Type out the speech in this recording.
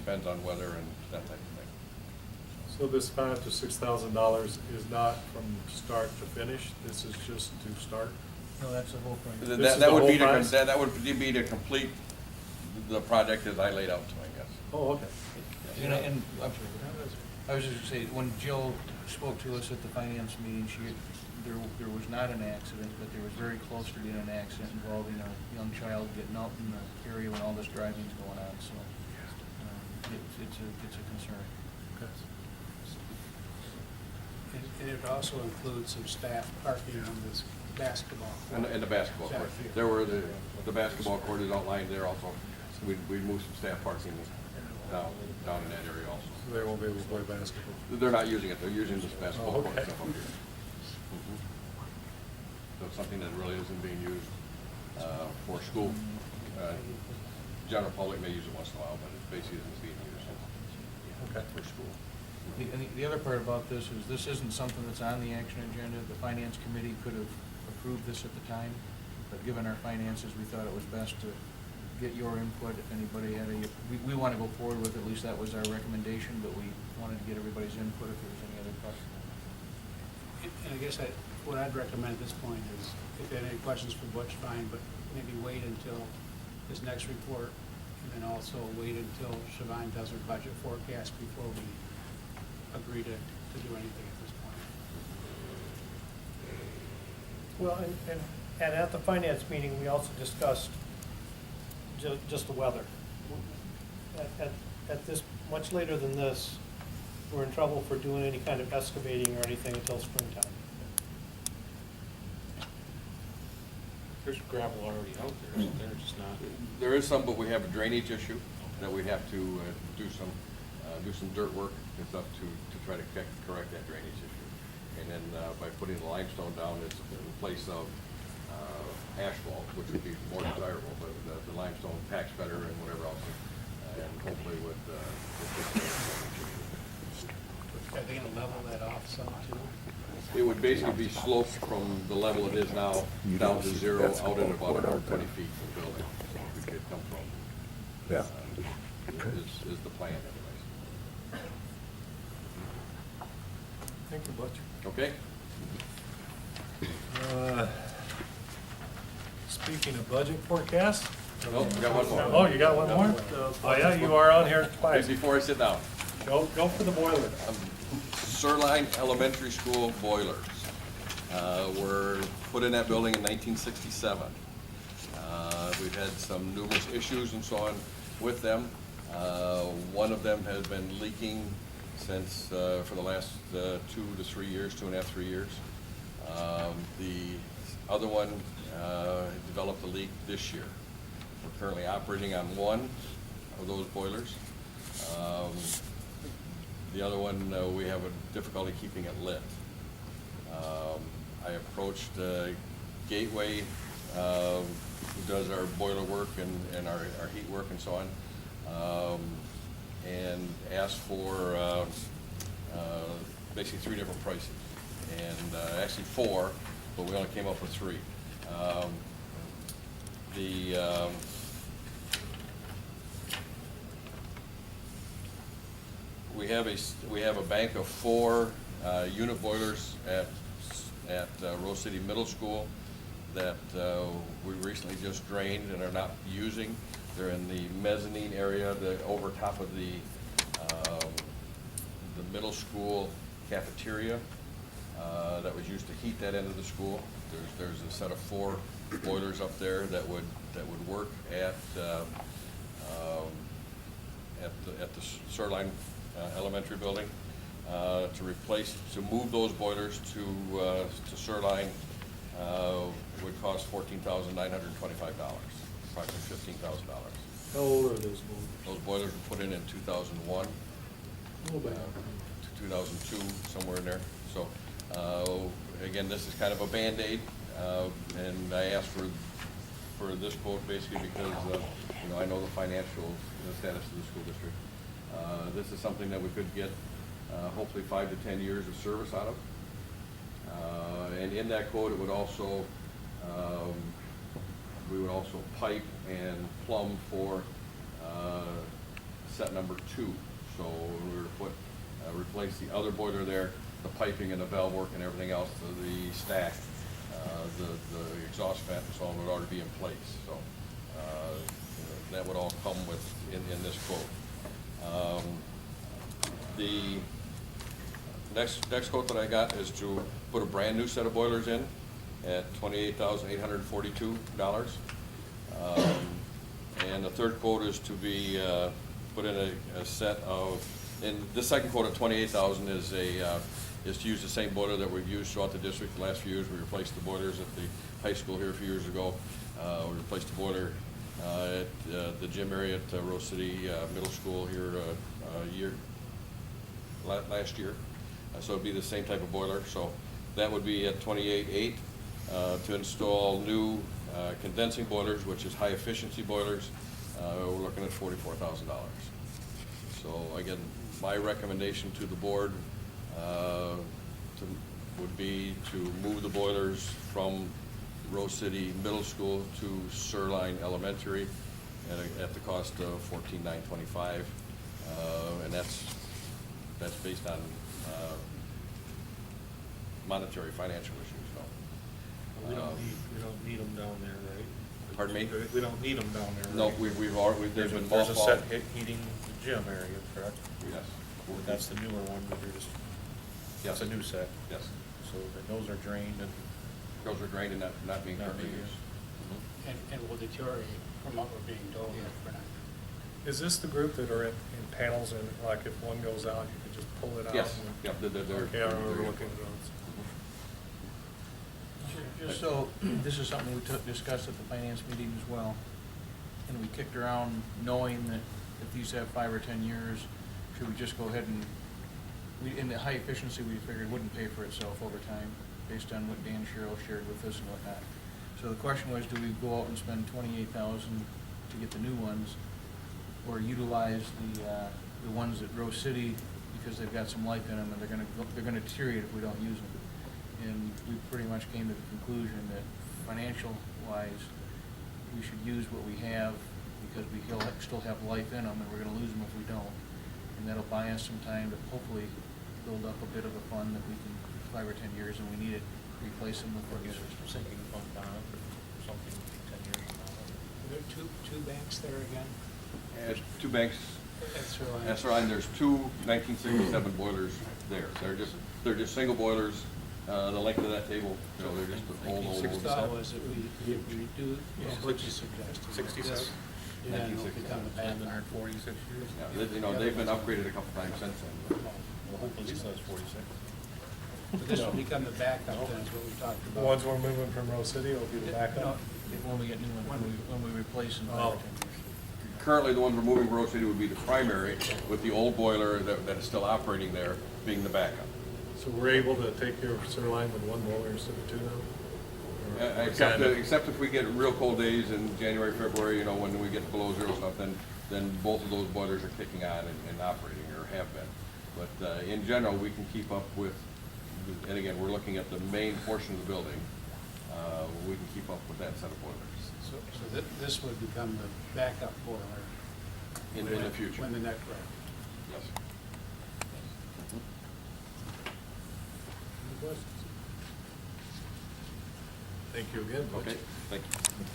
depends on weather and that type of thing. So this $5,000 to $6,000 is not from start to finish? This is just to start? No, that's the whole point. This is That the would whole be price? that would be to complete the project as I laid out to I guess. Oh, okay. And I'm sorry, I was just gonna say, when Jill spoke to us at the finance meeting, there was not an accident, but there was very close to being an accident involving a young child getting out in the area when all this driving's going on, so, it's a concern. Okay. And it also includes some staff parking on this basketball court. And the basketball court. There were the basketball court is outlined there also. We moved some staff parking down in that area also. So they won't be able to play basketball? They're not using it, they're using this basketball Oh, court okay. stuff up here. So it's something that really isn't being used for school. General public may use it once in a while, but it basically isn't being used Okay. for school. The other part about this is this isn't something that's on the action agenda. The finance committee could have approved this at the time, but given our finances, we thought it was best to get your input. If anybody had we want to go forward with, at least that was our recommendation, but we wanted to get everybody's input if there was any other questions. And I guess what I'd recommend at this point is, if you have any questions for Butch, fine, but maybe wait until his next report, and then also wait until Siobhan does her budget forecast before we agree to do anything at this point. Well, and at the finance meeting, we also discussed just the weather. At this, much later than this, we're in trouble for doing any kind of excavating or anything until springtime. There's gravel already out there, isn't there? Just not. There is some, but we have a drainage issue that we have to do some dirt work and stuff to try to correct that drainage issue. And then by putting the limestone down, it's in place of asphalt, which would be more desirable, but the limestone packs better and whatever else. And hopefully with Are they gonna level that off some too? it would basically be sloped from the level it is now down to zero, out at about 120 feet from the building. We could come from. Yeah. Is the plan anyways. Thank you, Butch. Okay? Speaking of budget forecast? Oh, we got one more. Oh, you got one more? Oh, yeah, you are on here twice. Before I sit down. Go for the boiler. Sirline Elementary School boilers were put in that building in 1967. We've had some numerous issues and so on with them. One of them has been leaking since for the last 2 to 3 years, 2.5, 3 years. The other one developed a leak this year. We're currently operating on one of those boilers. The other one, we have a difficulty keeping it lit. I approached Gateway, who does our boiler work and our heat work and so on, and asked for basically 3 different prices, and actually 4, but we only came up with 3. We have a bank of 4 unit boilers at Rose City Middle School that we recently just drained and are not using. They're in the mezzanine area, over top of the middle school cafeteria that was used to heat that end of the school. There's a set of 4 boilers up there that would work at the Sirline Elementary building. To move those boilers to Sirline would cost $14,925, approximately $15,000. How old are those boilers? Those boilers were put in 2001. A little bit. To 2002, somewhere in there. So, again, this is kind of a Band-Aid, and I asked for this quote basically because, I know the financial status of the school district. This is something that we could get hopefully 5 to 10 years of service out of. And in that quote, it would also, we would also pipe and plumb for set number 2. So we were to put, replace the other boiler there, the piping and the valve work and everything else, the stack, the exhaust vent and so on would already be in place. So that would all come with, in this quote. The next quote that I got is to put a brand new set of boilers in at $28,842. And the third quote is to be put in a set of, and the second quote of $28,000 is to use the same boiler that we've used throughout the district the last few years. We replaced the boilers at the high school here a few years ago. We replaced the boiler at the gym area at Rose City Middle School here last year. So it'd be the same type of boiler. So that would be at $28,800 to install new condensing boilers, which is high efficiency boilers. We're looking at $44,000. So again, my recommendation to the board would be to move the boilers from Rose City Middle School to Sirline Elementary at the cost of $14,925, and that's based on monetary financial issues. So We don't need them down there, right? Pardon me? We don't need them down there, no, right? we've already There's been a set mothballed. heating the gym area, correct? Yes. That's the newer one, but you're just, Yes. that's a new set. Yes. So then those are drained and Those are drained and not being Not currently being used. And will deteriorate from what we're being told if we're not. Is this the group that are in panels, and like if one goes out, you can just pull it out? Yes, and- yep, they're. Okay, I remember looking at those. Just so, this is something we discussed at the finance meeting as well, and we kicked around knowing that if these have 5 or 10 years, should we just go ahead and, in the high efficiency, we figured wouldn't pay for itself over time, based on what Dan Sherrill shared with us and whatnot. So the question was, do we go out and spend $28,000 to get the new ones, or utilize the ones at Rose City because they've got some life in them and they're gonna deteriorate if we don't use them? And we pretty much came to the conclusion that financial-wise, we should use what we have because we still have life in them, and we're gonna lose them if we don't. And that'll buy us some time to hopefully build up a bit of a fund that we can, 5 or 10 years, and we need it, replace them with I guess what it's sinking fund on it or something 10 years from now. Are there two banks there again? There's 2 banks. That's right. There's 2 1967 boilers there. They're just single boilers. The length of that table, you know, they're just old. The thought was that if we do, what you suggested. 67? And then it'll become a bad one. 146 years? Yeah, you know, they've been upgraded a couple times since then. Well, hopefully it says 46. But this will become the backup, then, is what we talked The about. ones we're moving from Rose City will be the backup? when we get new ones, when we replace in 5 or 10 years. Currently, the ones we're moving to Rose City would be the primary, with the old boiler that is still operating there being the backup. So we're able to take care of Sirline with one boiler instead of 2 now? Or Except if we get real cold days in January, February, you know, when we get below zero stuff, then both of those boilers are kicking on and operating, or have been. But in general, we can keep up with, and again, we're looking at the main portion of the building, we can keep up with that set of boilers So this would become the backup boiler. in the future. When the next, right. Yes. Any questions? Thank you again, Butch. Okay, thank you.